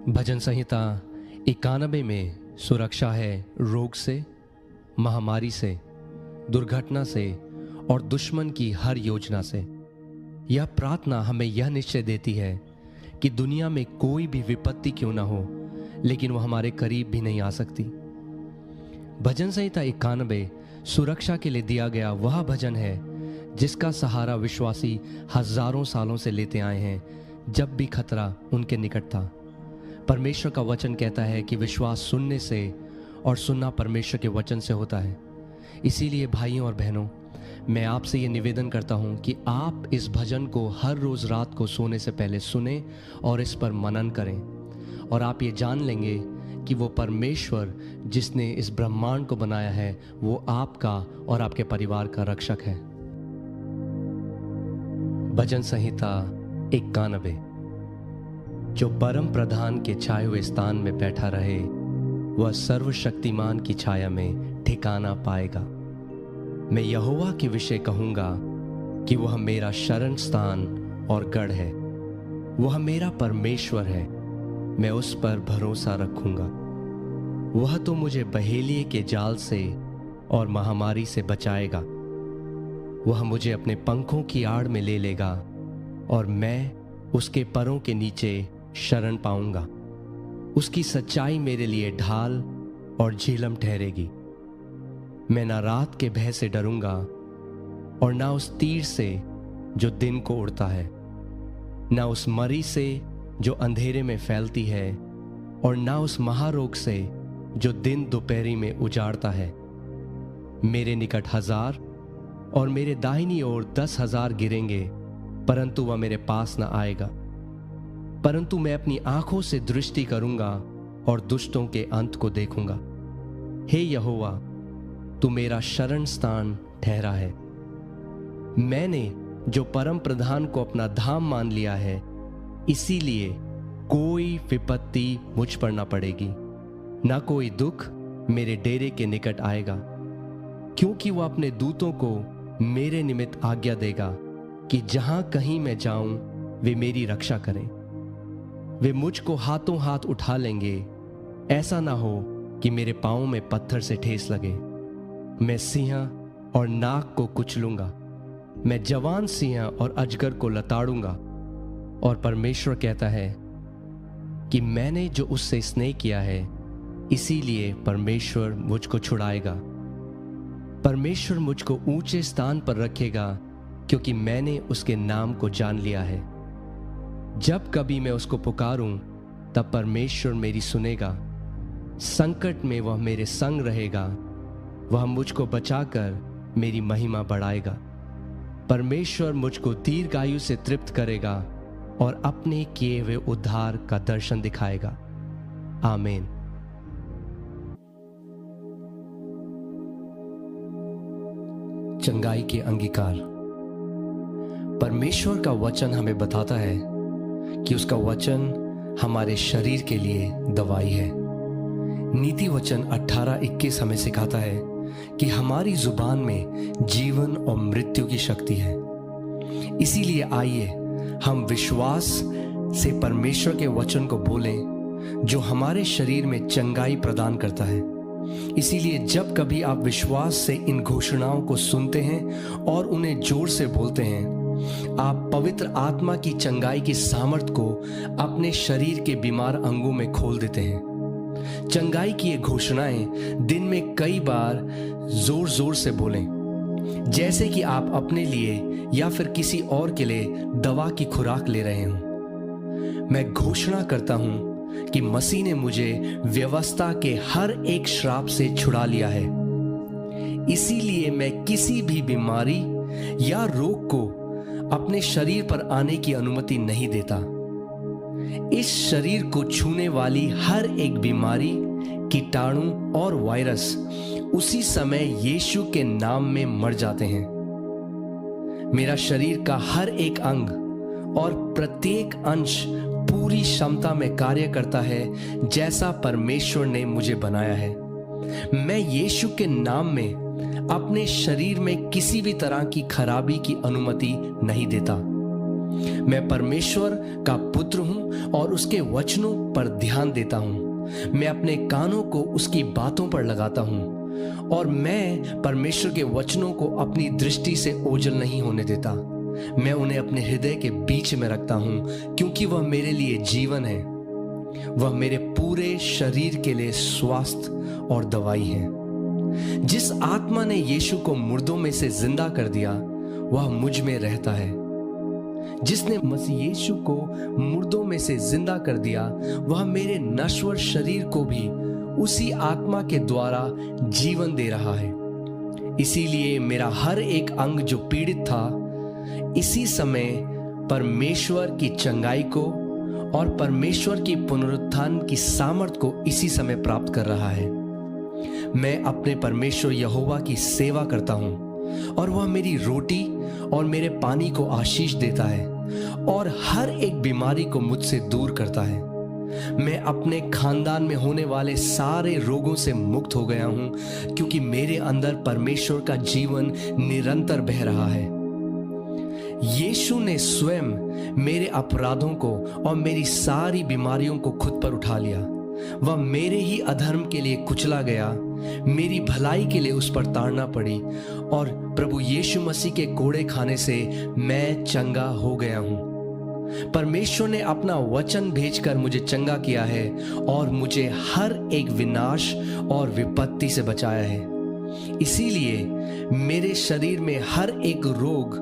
भजन संहिता 91 में सुरक्षा है रोग से, महामारी से, दुर्घटना से और दुश्मन की हर योजना से। यह प्रार्थना हमें यह निश्चय देती है कि दुनिया में कोई भी विपत्ति क्यों ना हो, लेकिन वह हमारे करीब भी नहीं आ सकती। भजन संहिता 91 सुरक्षा के लिए दिया गया वह भजन है जिसका सहारा विश्वासी हजारों सालों से लेते आए हैं, जब भी खतरा उनके निकट था। परमेश्वर का वचन कहता है कि विश्वास सुनने से और सुनना परमेश्वर के वचन से होता है। इसीलिए भाइयों और बहनों, मैं आपसे ये निवेदन करता हूँ कि आप इस भजन को हर रोज रात को सोने से पहले सुने और इस पर मनन करें, और आप ये जान लेंगे कि वो परमेश्वर जिसने इस ब्रह्मांड को बनाया है वो आपका और आपके परिवार का रक्षक है। भजन संहिता 91। जो परम प्रधान के छाए हुए स्थान में बैठा रहे वह सर्वशक्तिमान की छाया में ठिकाना पाएगा। मैं यहोवा के विषय कहूंगा कि वह मेरा शरण स्थान और गढ़ है, वह मेरा परमेश्वर है, मैं उस पर भरोसा रखूंगा। वह तो मुझे बहेलिए के जाल से और महामारी से बचाएगा। वह मुझे अपने पंखों की आड़ में ले लेगा और मैं उसके परों के नीचे शरण पाऊंगा। उसकी सच्चाई मेरे लिए ढाल और झीलम ठहरेगी। मैं ना रात के भय से डरूंगा और ना उस तीर से जो दिन को उड़ता है, ना उस मरी से जो अंधेरे में फैलती है, और ना उस महारोग से जो दिन दोपहरी में उजाड़ता है। मेरे निकट 1000 और मेरे दाहिनी ओर 10,000 गिरेंगे, परंतु वह मेरे पास न आएगा। परंतु मैं अपनी आंखों से दृष्टि करूंगा और दुष्टों के अंत को देखूंगा। हे यहोवा, तू मेरा शरण स्थान ठहरा है। मैंने जो परम प्रधान को अपना धाम मान लिया है, इसीलिए कोई विपत्ति मुझ पर ना पड़ेगी, ना कोई दुख मेरे डेरे के निकट आएगा। क्योंकि वह अपने दूतों को मेरे निमित्त आज्ञा देगा कि जहां कहीं मैं जाऊं वे मेरी रक्षा करें। वे मुझको हाथों हाथ उठा लेंगे, ऐसा ना हो कि मेरे पांवों में पत्थर से ठेस लगे। मैं सिंह और नाग को कुचलूंगा, मैं जवान सिंह और अजगर को लताड़ूंगा। और परमेश्वर कहता है कि मैंने जो उससे स्नेह किया है, इसीलिए परमेश्वर मुझको छुड़ाएगा। परमेश्वर मुझको ऊंचे स्थान पर रखेगा, क्योंकि मैंने उसके नाम को जान लिया है। जब कभी मैं उसको पुकारूं, तब परमेश्वर मेरी सुनेगा। संकट में वह मेरे संग रहेगा, वह मुझको बचाकर मेरी महिमा बढ़ाएगा। परमेश्वर मुझको दीर्घायु से तृप्त करेगा और अपने किए हुए उद्धार का दर्शन दिखाएगा। आमीन। चंगाई के अंगीकार। परमेश्वर का वचन हमें बताता है कि उसका वचन हमारे शरीर के लिए दवाई है। नीति वचन 18:21 हमें सिखाता है कि हमारी जुबान में जीवन और मृत्यु की शक्ति है। इसीलिए आइए हम विश्वास से परमेश्वर के वचन को बोलें, जो हमारे शरीर में चंगाई प्रदान करता है। इसीलिए जब कभी आप विश्वास से इन घोषणाओं को सुनते हैं और उन्हें जोर से बोलते हैं, आप पवित्र आत्मा की चंगाई की सामर्थ को अपने शरीर के बीमार अंगों में खोल देते हैं। चंगाई की ये घोषणाएं दिन में कई बार जोर जोर से बोलें, जैसे कि आप अपने लिए या फिर किसी और के लिए दवा की खुराक ले रहे हों। मैं घोषणा करता हूं कि मसीह ने मुझे व्यवस्था के हर एक श्राप से छुड़ा लिया है। इसीलिए मैं किसी भी बीमारी या रोग को अपने शरीर पर आने की अनुमति नहीं देता। इस शरीर को छूने वाली हर एक बीमारी, कीटाणु और वायरस उसी समय यीशु के नाम में मर जाते हैं। मेरा शरीर का हर एक अंग और प्रत्येक अंश पूरी क्षमता में कार्य करता है, जैसा परमेश्वर ने मुझे बनाया है। मैं यीशु के नाम में अपने शरीर में किसी भी तरह की खराबी की अनुमति नहीं देता। मैं परमेश्वर का पुत्र हूं और उसके वचनों पर ध्यान देता हूँ। मैं अपने कानों को उसकी बातों पर लगाता हूँ और मैं परमेश्वर के वचनों को अपनी दृष्टि से ओझल नहीं होने देता। मैं उन्हें अपने हृदय के बीच में रखता हूँ क्योंकि वह मेरे लिए जीवन है। वह मेरे पूरे शरीर के लिए स्वास्थ्य और दवाई है। जिस आत्मा ने यीशु को मुर्दों में से जिंदा कर दिया वह मुझ में रहता है। जिसने मसीह यीशु को मुर्दों में से जिंदा कर दिया वह मेरे नश्वर शरीर को भी उसी आत्मा के द्वारा जीवन दे रहा है। इसीलिए मेरा हर एक अंग जो पीड़ित था इसी समय परमेश्वर की चंगाई को और परमेश्वर की पुनरुत्थान की सामर्थ को इसी समय प्राप्त कर रहा है। मैं अपने परमेश्वर यहोवा की सेवा करता हूँ और वह मेरी रोटी और मेरे पानी को आशीष देता है और हर एक बीमारी को मुझसे दूर करता है। मैं अपने खानदान में होने वाले सारे रोगों से मुक्त हो गया हूँ क्योंकि मेरे अंदर परमेश्वर का जीवन निरंतर बह रहा है। यीशु ने स्वयं मेरे अपराधों को और मेरी सारी बीमारियों को खुद पर उठा लिया। वह मेरे ही अधर्म के लिए कुचला गया, मेरी भलाई के लिए उस पर ताड़ना पड़ी और प्रभु यीशु मसीह के कोड़े खाने से मैं चंगा हो गया हूँ। परमेश्वर ने अपना वचन भेजकर मुझे चंगा किया है और मुझे हर एक विनाश और विपत्ति से बचाया है। इसीलिए मेरे शरीर में हर एक रोग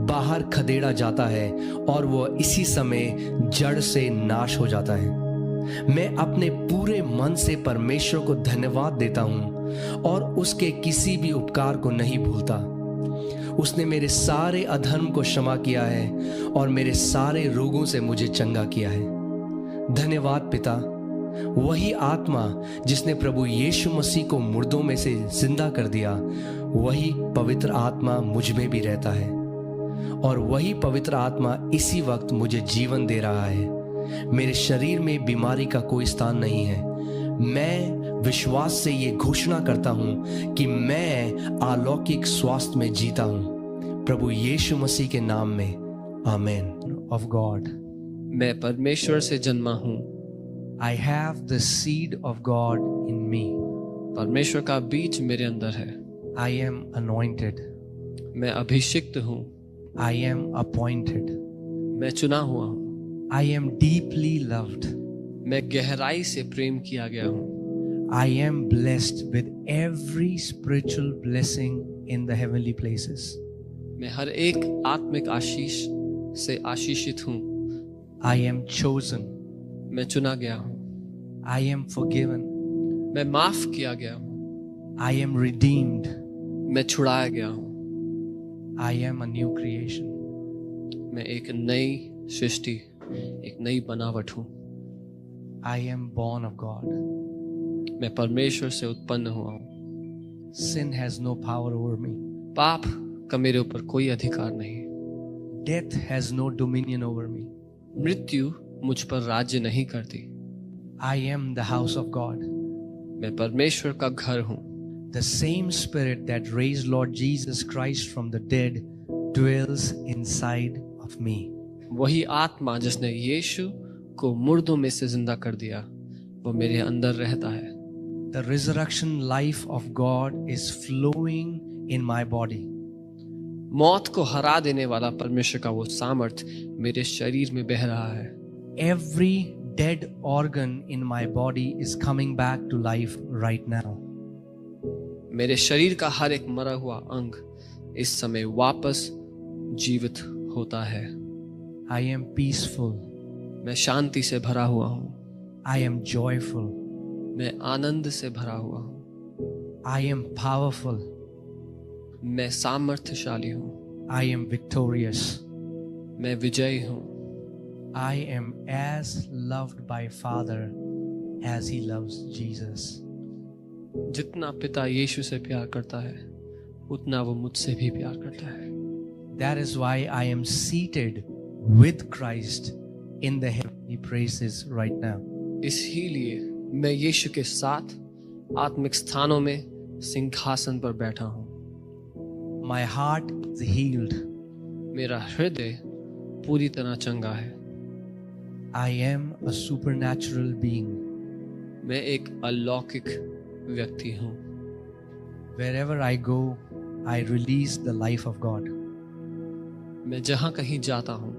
बाहर खदेड़ा जाता है और वह इसी समय जड़ से नाश हो जाता है। मैं अपने पूरे मन से परमेश्वर को धन्यवाद देता हूँ और उसके किसी भी उपकार को नहीं भूलता। उसने मेरे सारे अधर्म को क्षमा किया है और मेरे सारे रोगों से मुझे चंगा किया है। धन्यवाद पिता। वही आत्मा जिसने प्रभु यीशु मसीह को मुर्दों में से जिंदा कर दिया वही पवित्र आत्मा मुझ में भी रहता है और वही पवित्र आत्मा इसी वक्त मुझे जीवन दे रहा है। मेरे शरीर में बीमारी का कोई स्थान नहीं है। मैं विश्वास से ये घोषणा करता हूँ कि मैं अलौकिक स्वास्थ्य में जीता हूँ प्रभु यीशु मसीह के नाम में। आमीन। ऑफ गॉड, मैं परमेश्वर से जन्मा हूँ। I have the seed of God in me. परमेश्वर का बीज मेरे अंदर है। I am anointed. मैं अभिषिक्त हूँ। I am appointed. मैं चुना हुआ हूँ। I am deeply loved. मैं गहराई से प्रेम किया गया हूँ। I am blessed with every spiritual blessing in the heavenly places. मैं हर एक आत्मिक आशीष से आशीषित हूँ। I am chosen. मैं चुना गया हूँ। I am forgiven. मैं माफ किया गया हूँ। I am redeemed. मैं छुड़ाया गया हूँ। I am a new creation. मैं एक नई सृष्टि, एक नई बनावट हूँ। I am born of God. मैं परमेश्वर से उत्पन्न हुआ हूँ। Sin has no power over me. पाप का मेरे ऊपर कोई अधिकार नहीं। Death has no dominion over me. मृत्यु मुझ पर राज्य नहीं करती। I am the house of God. मैं परमेश्वर का घर हूँ। The same spirit that raised Lord Jesus Christ from the dead dwells inside of me. वही आत्मा जिसने यीशु को मुर्दों में से जिंदा कर दिया वो मेरे अंदर रहता है। The resurrection life of God is flowing in my body. मौत को हरा देने वाला परमेश्वर का वो सामर्थ मेरे शरीर में बह रहा है। Every dead organ in my body is coming back to life right now. मेरे शरीर का हर एक मरा हुआ अंग इस समय वापस जीवित होता है। I am peaceful. मैं शांति से भरा हुआ हूँ। I am joyful. मैं आनंद से भरा हुआ हूँ। I am powerful. मैं सामर्थ्यशाली हूँ। I am victorious. मैं विजयी हूँ। I am as loved by Father as he loves Jesus. जितना पिता यीशु से प्यार करता है उतना वो मुझसे भी प्यार करता है। That is why I am seated with Christ in the heavenly places right now. इसीलिए मैं यीशु के साथ आत्मिक स्थानों में सिंहासन पर बैठा हूँ। My heart is healed. मेरा हृदय पूरी तरह चंगा है। I am a supernatural being. मैं एक अलौकिक व्यक्ति हूँ। Wherever I go, I release the life of God. मैं जहाँ कहीं जाता हूँ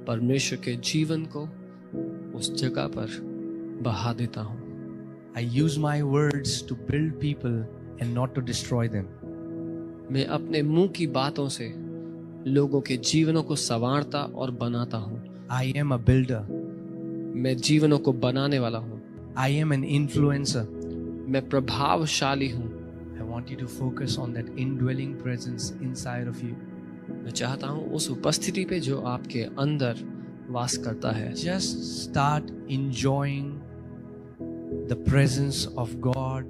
परमेश्वर के जीवन को उस जगह पर बहा देता हूँ। I use my words to build people and not to destroy them. मैं अपने मुंह की बातों से लोगों के जीवनों को संवारता और बनाता हूँ। I am a builder. मैं जीवनों को बनाने वाला हूँ। I am an influencer. मैं प्रभावशाली हूँ। I want you to focus on that indwelling presence inside of you. मैं चाहता हूँ उस उपस्थिति पे जो आपके अंदर वास करता है। Just start enjoying the presence of God,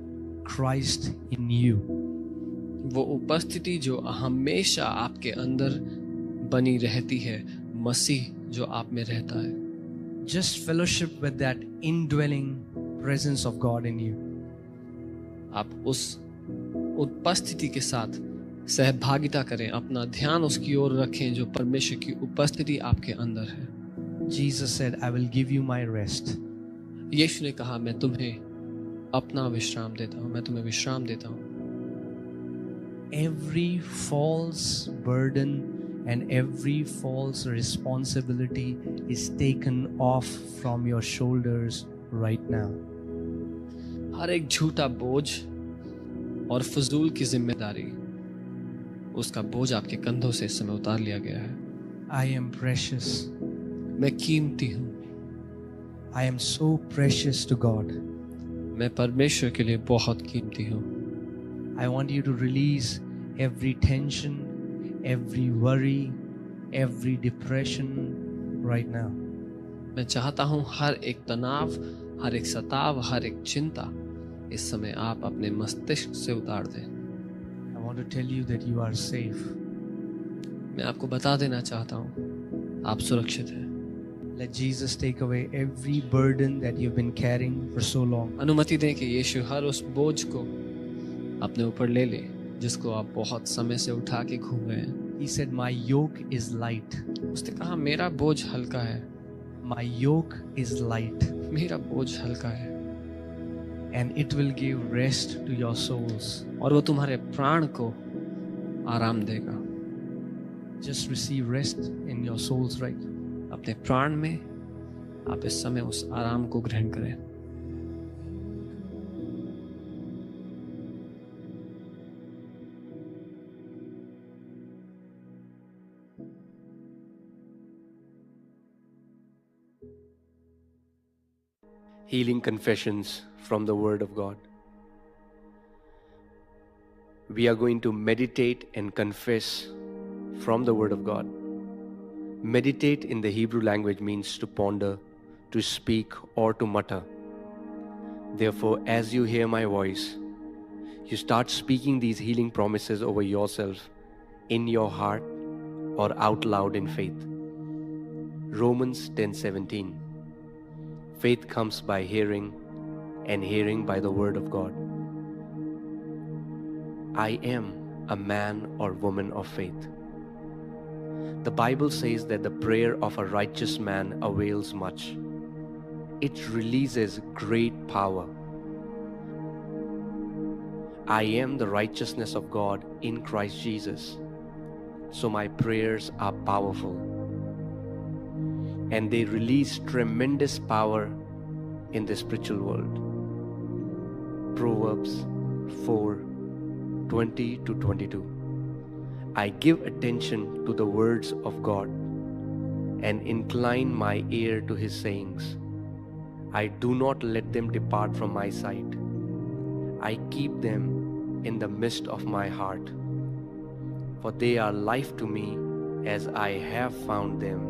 Christ in you. वो उपस्थिति जो हमेशा आपके अंदर बनी रहती है, मसीह जो आप में रहता है। Just fellowship with that indwelling presence of God in you. आप उस उपस्थिति के साथ सहभागिता करें, अपना ध्यान उसकी ओर रखें जो परमेश्वर की उपस्थिति आपके अंदर है। Jesus said, I will give you my rest. यीशु ने कहा, मैं तुम्हें अपना विश्राम देता हूँ, मैं तुम्हें विश्राम देता हूँ। Every false burden and every false responsibility is taken off from your shoulders right now. हर एक झूठा बोझ और फजूल की जिम्मेदारी, उसका बोझ आपके कंधों से इस समय उतार लिया गया है। I am precious. मैं कीमती हूँ। I am so precious to God. मैं परमेश्वर के लिए बहुत कीमती हूँ। I want you to release every tension, every worry, every depression right now. मैं चाहता हूँ हर एक तनाव, हर एक सताव, हर एक चिंता इस समय आप अपने मस्तिष्क से उतार दें। I want to tell you that you are safe. मैं आपको बता देना चाहता हूँ आप सुरक्षित हैं। Let Jesus take away every burden that you've been carrying for so long. अनुमति दें कि यीशु हर उस बोझ को अपने ऊपर ले ले जिसको आप बहुत समय से उठा के घूम रहे हैं। He said, my yoke is light. उसने कहा, मेरा बोझ हल्का है। My yoke is light. मेरा बोझ हल्का है। And it will give rest to your souls. और वो तुम्हारे प्राण को आराम देगा। Just receive rest in your souls right. अपने प्राण में आप इस समय उस आराम को ग्रहण करें। Healing confessions from the Word of God. We are going to meditate and confess from the Word of God. Meditate in the Hebrew language means to ponder, to speak, or to mutter. Therefore, as you hear my voice, you start speaking these healing promises over yourself in your heart or out loud in faith. Romans 10:17. Faith comes by hearing, and hearing by the Word of God. I am a man or woman of faith. The Bible says that the prayer of a righteous man avails much. It releases great power. I am the righteousness of God in Christ Jesus. So my prayers are powerful. And they release tremendous power in the spiritual world. Proverbs 4:20-22. I give attention to the words of God and incline my ear to his sayings. I do not let them depart from my sight. I keep them in the midst of my heart, for they are life to me as I have found them,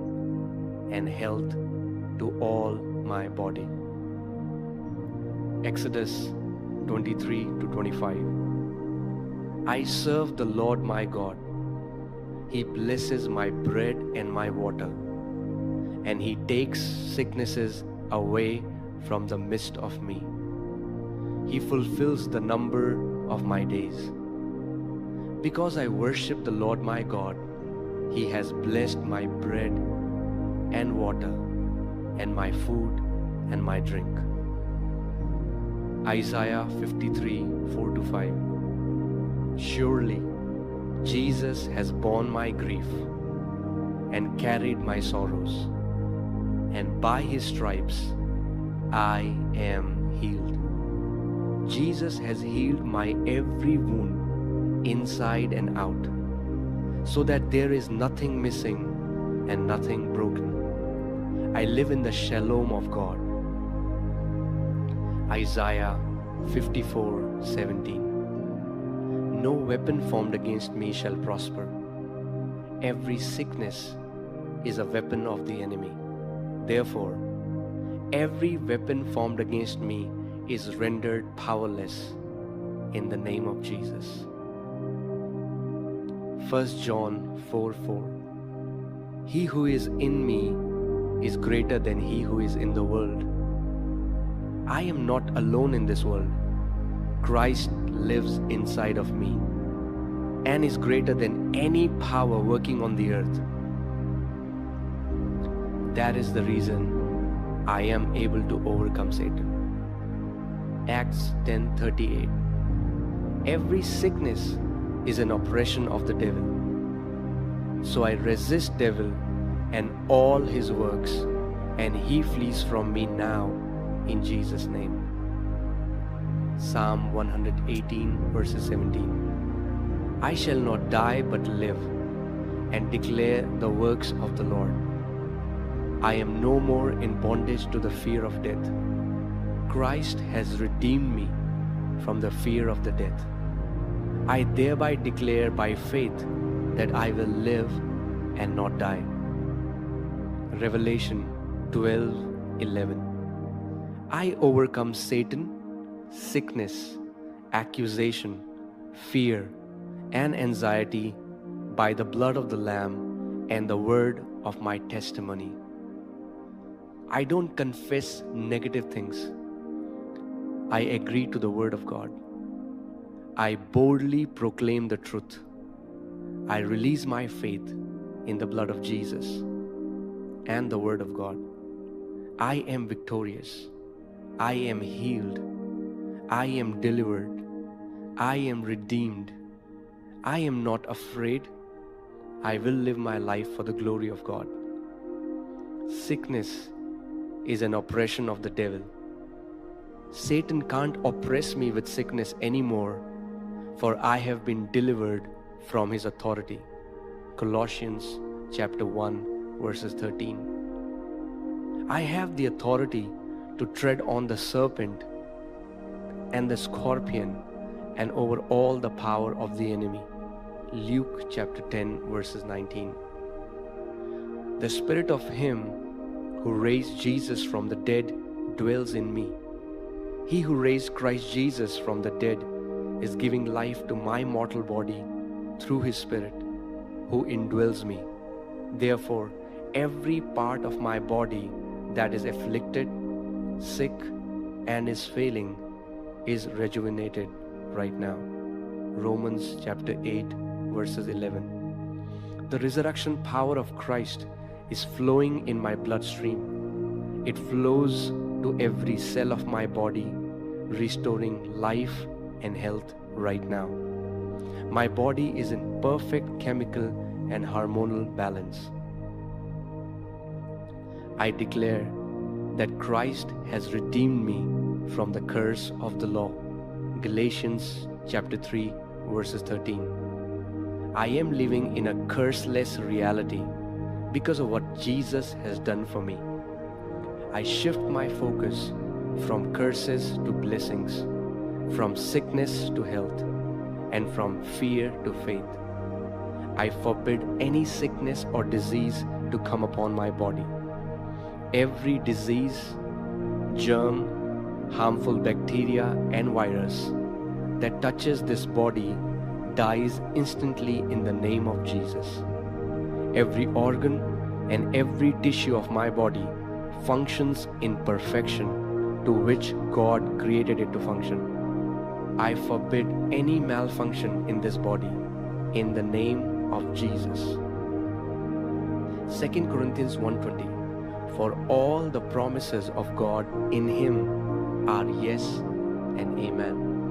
and health to all my body. Exodus 23-25. I serve the Lord my God. He blesses my bread and my water, and he takes sicknesses away from the midst of me. He fulfills the number of my days. Because I worship the Lord my God, he has blessed my bread and water. and my food and my drink. Isaiah 53, 4-5. Surely Jesus has borne my grief and carried my sorrows, and by his stripes I am healed. Jesus has healed my every wound inside and out, so that there is nothing missing and nothing broken. I live in the shalom of God. Isaiah 54:17. No weapon formed against me shall prosper. Every sickness is a weapon of the enemy. Therefore, every weapon formed against me is rendered powerless in the name of Jesus. 1 John 4:4. He who is in me is greater than he who is in the world. I am not alone in this world. Christ lives inside of me and is greater than any power working on the earth. That is the reason I am able to overcome Satan. Acts 10:38. Every sickness is an oppression of the devil. So I resist devil and all his works, and he flees from me now in Jesus' name. Psalm 118:17. I shall not die but live and declare the works of the Lord. I am no more in bondage to the fear of death. Christ has redeemed me from the fear of the death. I thereby declare by faith that I will live and not die. Revelation 12:11. I overcome Satan, sickness, accusation, fear, and anxiety by the blood of the Lamb and the word of my testimony. I don't confess negative things. I agree to the word of God. I boldly proclaim the truth. I release my faith in the blood of Jesus and the word of God. I am victorious. I am healed. I am delivered. I am redeemed. I am not afraid. I will live my life for the glory of God. Sickness is an oppression of the devil. Satan can't oppress me with sickness anymore, for I have been delivered from his authority. Colossians chapter 1 verses 13. I have the authority to tread on the serpent and the scorpion and over all the power of the enemy. Luke chapter 10 verses 19. The spirit of him who raised Jesus from the dead dwells in me. He who raised Christ Jesus from the dead is giving life to my mortal body through his spirit who indwells me. Therefore, every part of my body that is afflicted, sick, and is failing is rejuvenated right now. Romans chapter 8 verses 11. The resurrection power of Christ is flowing in my bloodstream. It flows to every cell of my body, restoring life and health right now. My body is in perfect chemical and hormonal balance. I declare that Christ has redeemed me from the curse of the law. Galatians chapter 3 verses 13. I am living in a curseless reality because of what Jesus has done for me. I shift my focus from curses to blessings, from sickness to health, and from fear to faith. I forbid any sickness or disease to come upon my body. Every disease, germ, harmful bacteria and virus that touches this body dies instantly in the name of Jesus. Every organ and every tissue of my body functions in perfection to which God created it to function. I forbid any malfunction in this body in the name of Jesus. 2 Corinthians 1:20. for all the promises of God in Him are yes and amen.